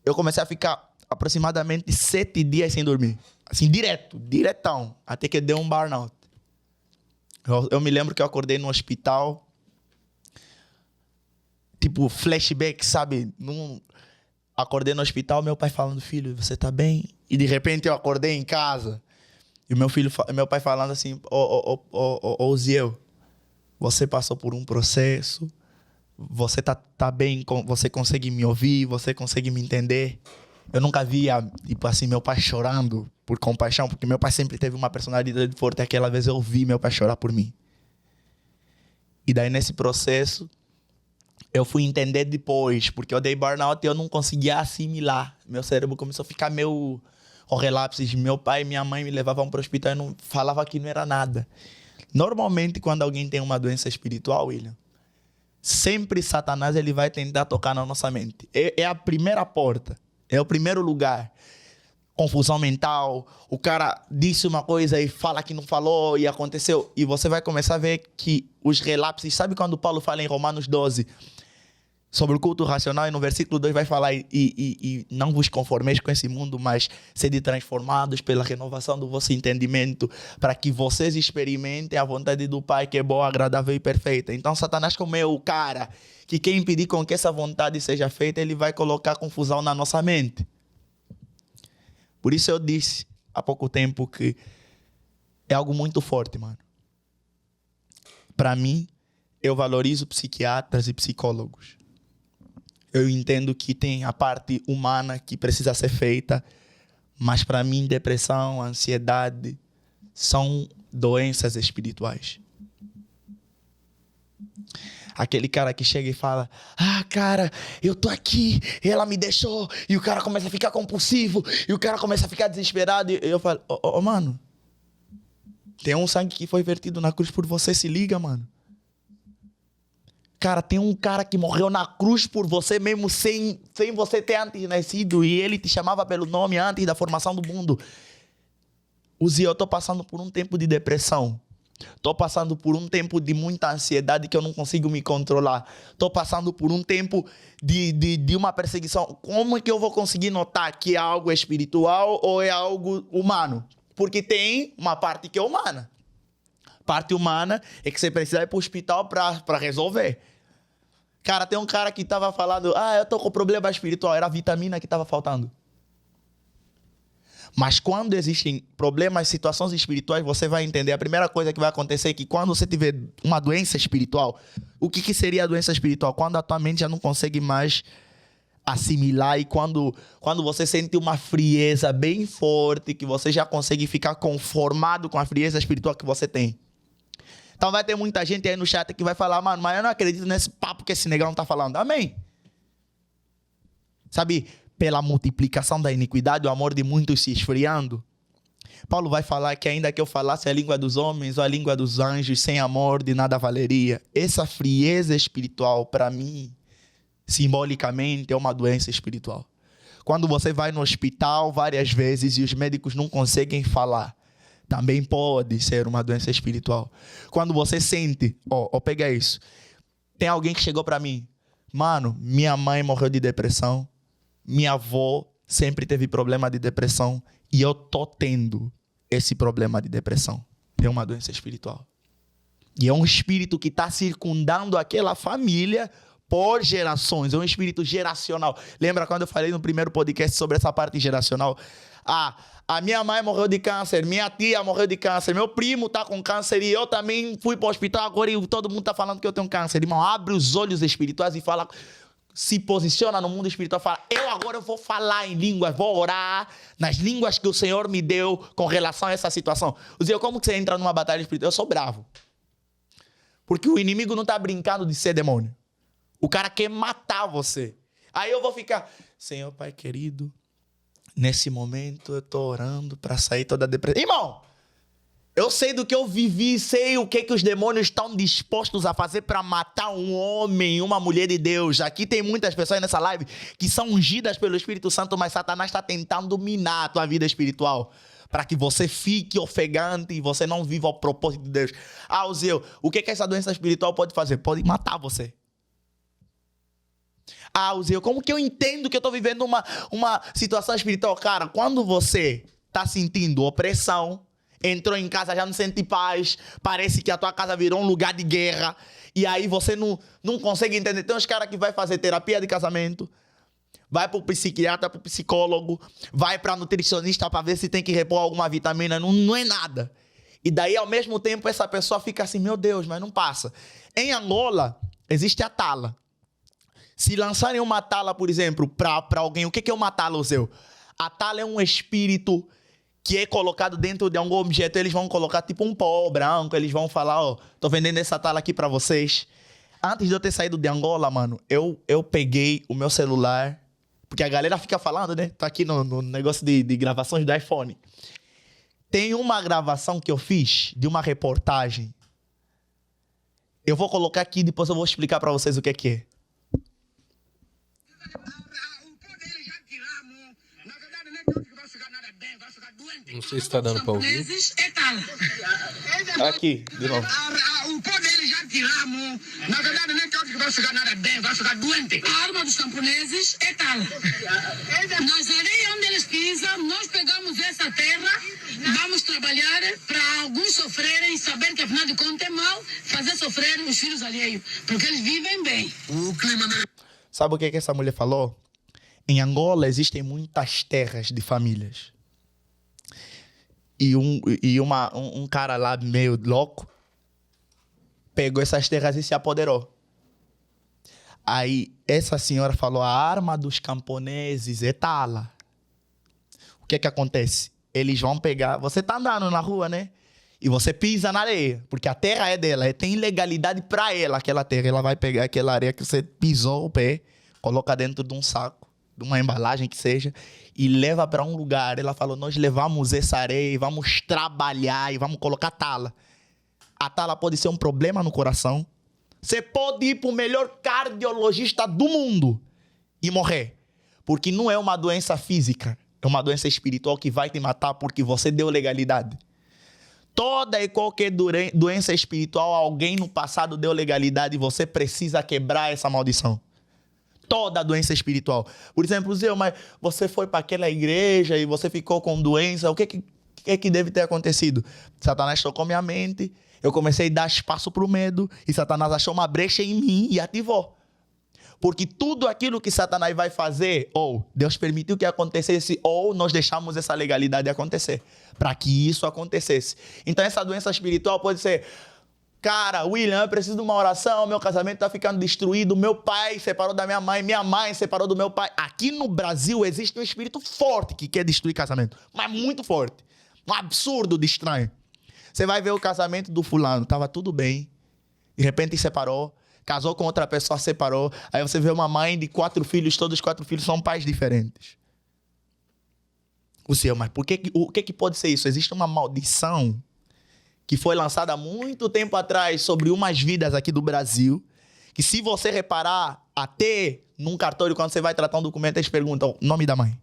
eu comecei a ficar aproximadamente 7 dias sem dormir. Assim, diretão. Até que deu um burnout. Eu me lembro que eu acordei no hospital. Tipo, flashback, sabe? Acordei no hospital, meu pai falando, filho, você tá bem? E de repente eu acordei em casa. E meu pai falando assim, Ziel, você passou por um processo, você tá bem, você consegue me ouvir, você consegue me entender. Eu nunca via, tipo assim, meu pai chorando por compaixão, porque meu pai sempre teve uma personalidade forte. Aquela vez eu vi meu pai chorar por mim. E daí nesse processo, eu fui entender depois, porque eu dei burnout e eu não conseguia assimilar. Meu cérebro começou a ficar meio relapses. Meu pai e minha mãe me levavam para o hospital e não falava que não era nada. Normalmente, quando alguém tem uma doença espiritual, William, sempre Satanás ele vai tentar tocar na nossa mente. É a primeira porta, é o primeiro lugar. Confusão mental, o cara disse uma coisa e fala que não falou e aconteceu. E você vai começar a ver que os relapses, sabe quando Paulo fala em Romanos 12 sobre o culto racional, e no versículo 2 vai falar e não vos conformeis com esse mundo, mas sede transformados pela renovação do vosso entendimento, para que vocês experimentem a vontade do Pai, que é boa, agradável e perfeita. Então Satanás, como é o cara que quer impedir com que essa vontade seja feita, ele vai colocar confusão na nossa mente. Por isso eu disse há pouco tempo que é algo muito forte, mano. Para mim, eu valorizo psiquiatras e psicólogos. Eu entendo que tem a parte humana que precisa ser feita, mas para mim, depressão, ansiedade são doenças espirituais. Aquele cara que chega e fala, cara, eu tô aqui, ela me deixou, e o cara começa a ficar compulsivo, e o cara começa a ficar desesperado, e eu falo, mano, tem um sangue que foi vertido na cruz por você, se liga, mano. Cara, tem um cara que morreu na cruz por você mesmo sem você ter antes nascido, e ele te chamava pelo nome antes da formação do mundo. Eu tô passando por um tempo de depressão. Estou passando por um tempo de muita ansiedade que eu não consigo me controlar. Estou passando por um tempo de uma perseguição. Como é que eu vou conseguir notar que é algo espiritual ou é algo humano? Porque tem uma parte que é humana. Parte humana é que você precisa ir para o hospital para resolver. Cara, tem um cara que estava falando, eu estou com problema espiritual. Era a vitamina que estava faltando. Mas quando existem problemas, situações espirituais, você vai entender. A primeira coisa que vai acontecer é que quando você tiver uma doença espiritual, o que seria a doença espiritual? Quando a tua mente já não consegue mais assimilar e quando você sente uma frieza bem forte, que você já consegue ficar conformado com a frieza espiritual que você tem. Então vai ter muita gente aí no chat que vai falar, mano, mas eu não acredito nesse papo que esse negão tá falando. Amém? Sabe, pela multiplicação da iniquidade, o amor de muitos se esfriando. Paulo vai falar que ainda que eu falasse a língua dos homens ou a língua dos anjos, sem amor de nada valeria. Essa frieza espiritual, para mim, simbolicamente, é uma doença espiritual. Quando você vai no hospital várias vezes e os médicos não conseguem falar, também pode ser uma doença espiritual. Quando você sente, pega isso. Tem alguém que chegou para mim, mano, minha mãe morreu de depressão, minha avó sempre teve problema de depressão e eu tô tendo esse problema de depressão. É uma doença espiritual. E é um espírito que está circundando aquela família por gerações. É um espírito geracional. Lembra quando eu falei no primeiro podcast sobre essa parte geracional? A minha mãe morreu de câncer, minha tia morreu de câncer, meu primo está com câncer e eu também fui para o hospital agora e todo mundo está falando que eu tenho câncer. Irmão, abre os olhos espirituais e fala... Se posiciona no mundo espiritual, fala, eu vou falar em línguas, vou orar nas línguas que o Senhor me deu com relação a essa situação. Como que você entra numa batalha espiritual? Eu sou bravo. Porque o inimigo não está brincando de ser demônio. O cara quer matar você. Aí eu vou ficar, Senhor Pai querido, nesse momento eu estou orando para sair toda a depressão. Irmão, eu sei do que eu vivi, sei o que os demônios estão dispostos a fazer para matar um homem, uma mulher de Deus. Aqui tem muitas pessoas nessa live que são ungidas pelo Espírito Santo, mas Satanás está tentando minar a tua vida espiritual para que você fique ofegante e você não viva o propósito de Deus. Uzeu, o que essa doença espiritual pode fazer? Pode matar você. Zé, como que eu entendo que eu estou vivendo uma situação espiritual? Cara, quando você está sentindo opressão, entrou em casa, já não sente paz, parece que a tua casa virou um lugar de guerra, e aí você não consegue entender. Tem uns caras que vai fazer terapia de casamento, vai para o psiquiatra, para o psicólogo, vai para nutricionista para ver se tem que repor alguma vitamina, não é nada. E daí, ao mesmo tempo, essa pessoa fica assim, meu Deus, mas não passa. Em Angola, existe a tala. Se lançarem uma tala, por exemplo, para alguém, o que é uma tala, Zé? A tala é um espírito que é colocado dentro de algum objeto. Eles vão colocar tipo um pó branco, eles vão falar, ó, tô vendendo essa tala aqui para vocês. Antes de eu ter saído de Angola, mano, eu peguei o meu celular, porque a galera fica falando, né? Tá aqui no negócio de gravações do iPhone. Tem uma gravação que eu fiz de uma reportagem. Eu vou colocar aqui, depois eu vou explicar para vocês o que é. Não sei se está dando para ouvir. Aqui, de novo. O pó deles já tiramos. Na verdade, nem todos que vão ficar nada bem, vão ficar doentes. A arma dos camponeses é tal. Nas areias onde eles pisam, nós pegamos essa terra, vamos trabalhar para alguns sofrerem e saber que, afinal de contas, é mal fazer sofrer os filhos alheios, porque eles vivem bem. O clima dele... Sabe o que essa mulher falou? Em Angola existem muitas terras de famílias. E um cara lá meio louco pegou essas terras e se apoderou. Aí essa senhora falou, a arma dos camponeses é tala. O que acontece? Eles vão pegar... Você tá andando na rua, né? E você pisa na areia, porque a terra é dela. Tem ilegalidade pra ela, aquela terra. Ela vai pegar aquela areia que você pisou o pé, coloca dentro de um saco, de uma embalagem que seja, e leva para um lugar. Ela falou, nós levamos essa areia e vamos trabalhar e vamos colocar tala. A tala pode ser um problema no coração. Você pode ir para o melhor cardiologista do mundo e morrer. Porque não é uma doença física, é uma doença espiritual que vai te matar porque você deu legalidade. Toda e qualquer doença espiritual, alguém no passado deu legalidade e você precisa quebrar essa maldição. Toda doença espiritual. Por exemplo, Zé, mas você foi para aquela igreja e você ficou com doença. O que deve ter acontecido? Satanás tocou minha mente, eu comecei a dar espaço para o medo e Satanás achou uma brecha em mim e ativou. Porque tudo aquilo que Satanás vai fazer, ou Deus permitiu que acontecesse, ou nós deixamos essa legalidade acontecer, para que isso acontecesse. Então essa doença espiritual pode ser... Cara, William, eu preciso de uma oração, meu casamento está ficando destruído, meu pai separou da minha mãe separou do meu pai. Aqui no Brasil existe um espírito forte que quer destruir casamento, mas muito forte. Um absurdo de estranho. Você vai ver o casamento do fulano, estava tudo bem, de repente separou, casou com outra pessoa, separou, aí você vê uma mãe de 4 filhos, todos os 4 filhos são pais diferentes. O Senhor, mas o que pode ser isso? Existe uma maldição que foi lançada há muito tempo atrás sobre umas vidas aqui do Brasil, que se você reparar, até num cartório, quando você vai tratar um documento, eles perguntam o nome da mãe.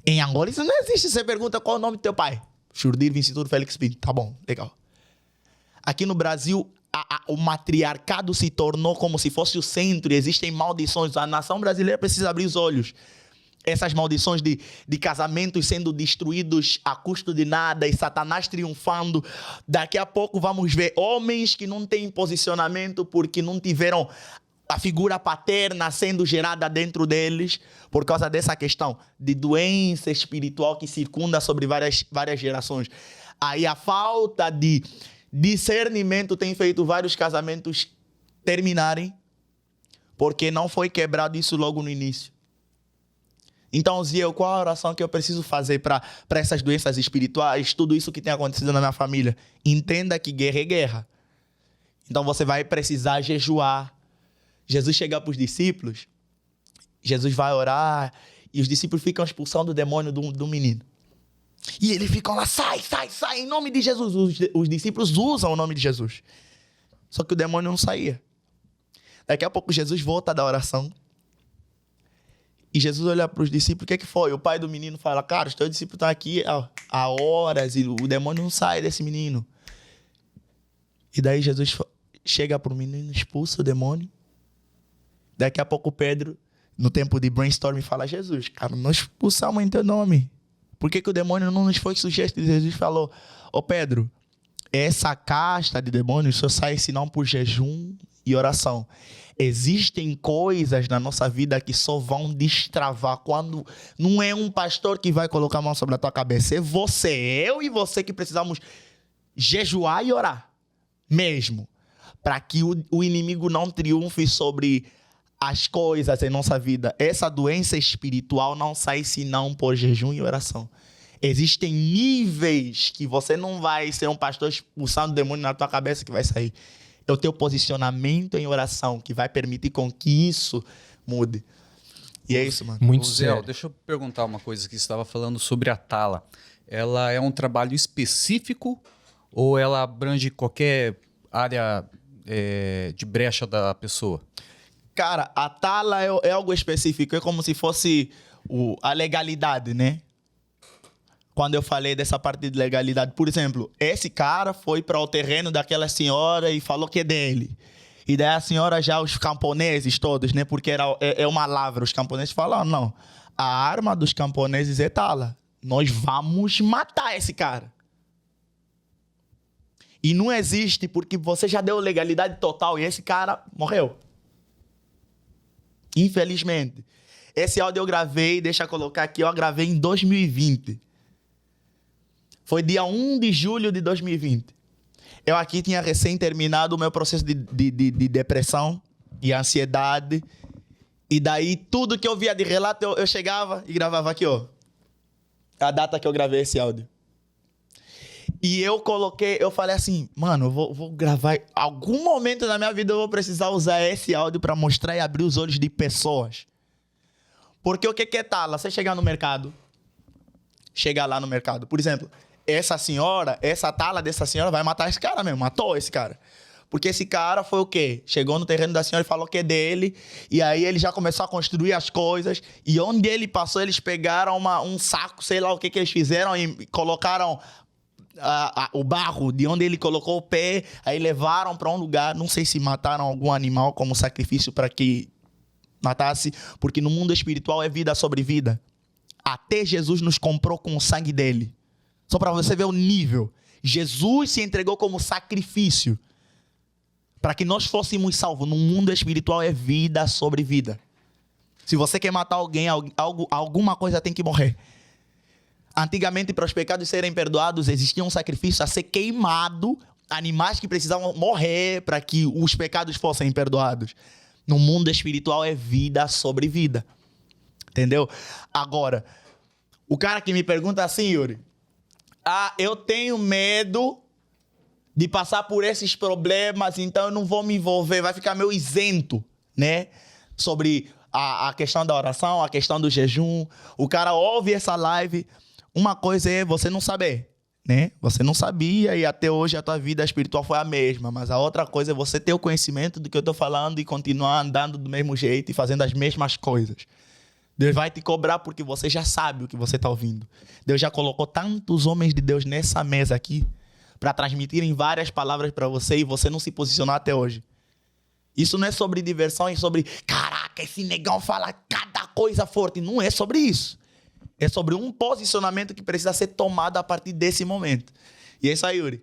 Em Angola isso não existe, você pergunta qual é o nome do teu pai. Churdir Vincituro Félix Pinto, tá bom, legal. Aqui no Brasil, o matriarcado se tornou como se fosse o centro e existem maldições. A nação brasileira precisa abrir os olhos. Essas maldições de casamentos sendo destruídos a custo de nada e Satanás triunfando. Daqui a pouco vamos ver homens que não têm posicionamento porque não tiveram a figura paterna sendo gerada dentro deles por causa dessa questão de doença espiritual que circunda sobre várias gerações. Aí a falta de discernimento tem feito vários casamentos terminarem porque não foi quebrado isso logo no início. Então, Ziel, qual a oração que eu preciso fazer para essas doenças espirituais, tudo isso que tem acontecido na minha família? Entenda que guerra é guerra. Então, você vai precisar jejuar. Jesus chega para os discípulos, Jesus vai orar e os discípulos ficam expulsando o demônio do menino. E eles ficam lá, sai, em nome de Jesus. Os discípulos usam o nome de Jesus. Só que o demônio não saía. Daqui a pouco, Jesus volta da oração. E Jesus olha para os discípulos, o que foi? O pai do menino fala, cara, os teus discípulos estão aqui há horas e o demônio não sai desse menino. E daí Jesus chega para o menino, expulsa o demônio Daqui a pouco o Pedro, no tempo de brainstorming, fala: Jesus, cara, nós expulsamos em teu nome. Por que o demônio não nos foi sujeito? E Jesus falou: ô Pedro, essa casta de demônios só sai senão por jejum e oração. Existem coisas na nossa vida que só vão destravar quando não é um pastor que vai colocar a mão sobre a tua cabeça. É você, eu e você que precisamos jejuar e orar mesmo. Para que o inimigo não triunfe sobre as coisas em nossa vida. Essa doença espiritual não sai senão por jejum e oração. Existem níveis que você não vai ser um pastor expulsando o demônio na tua cabeça que vai sair. É o teu posicionamento em oração que vai permitir com que isso mude. E é isso, mano. Muito Zé, sério. deixa eu perguntar uma coisa que você estava falando sobre a tala. Ela é um trabalho específico ou ela abrange qualquer área de brecha da pessoa? Cara, a tala é algo específico. É como se fosse a legalidade, né? Quando eu falei dessa parte de legalidade. Por exemplo, esse cara foi para o terreno daquela senhora e falou que é dele. E daí a senhora já, os camponeses todos, né? Porque é uma lavra. Os camponeses falam: não, a arma dos camponeses é tala. Nós vamos matar esse cara. E não existe porque você já deu legalidade total e esse cara morreu. Infelizmente. Esse áudio eu gravei, deixa eu colocar aqui, eu gravei em 2020. Foi dia 1 de julho de 2020. Eu aqui tinha recém terminado o meu processo de depressão e ansiedade. E daí, tudo que eu via de relato, eu chegava e gravava aqui, ó. A data que eu gravei esse áudio. E eu falei assim, mano, eu vou gravar. Algum momento da minha vida eu vou precisar usar esse áudio para mostrar e abrir os olhos de pessoas. Porque o que é tala? Você chegar no mercado, chegar lá no mercado, por exemplo, essa tala dessa senhora vai matar esse cara mesmo, matou esse cara. Porque esse cara foi o quê? Chegou no terreno da senhora e falou que é dele, e aí ele já começou a construir as coisas, e onde ele passou, eles pegaram um saco, sei lá o que eles fizeram, e colocaram o barro de onde ele colocou o pé, aí levaram para um lugar, não sei se mataram algum animal como sacrifício para que matasse, porque no mundo espiritual é vida sobre vida. Até Jesus nos comprou com o sangue dele. Só para você ver o nível. Jesus se entregou como sacrifício para que nós fôssemos salvos. No mundo espiritual é vida sobre vida. Se você quer matar alguém, alguma coisa tem que morrer. Antigamente, para os pecados serem perdoados, existia um sacrifício a ser queimado, animais que precisavam morrer para que os pecados fossem perdoados. No mundo espiritual é vida sobre vida. Entendeu? Agora, o cara que me pergunta assim, Yuri, eu tenho medo de passar por esses problemas, então eu não vou me envolver, vai ficar meio isento, né? Sobre a questão da oração, a questão do jejum. O cara ouve essa live, uma coisa é você não saber, né? Você não sabia e até hoje a tua vida espiritual foi a mesma, mas a outra coisa é você ter o conhecimento do que eu tô falando e continuar andando do mesmo jeito e fazendo as mesmas coisas. Deus vai te cobrar porque você já sabe o que você está ouvindo. Deus já colocou tantos homens de Deus nessa mesa aqui para transmitirem várias palavras para você e você não se posicionar até hoje. Isso não é sobre diversão, é sobre, caraca, esse negão fala cada coisa forte. Não é sobre isso. É sobre um posicionamento que precisa ser tomado a partir desse momento. E é isso aí, Yuri.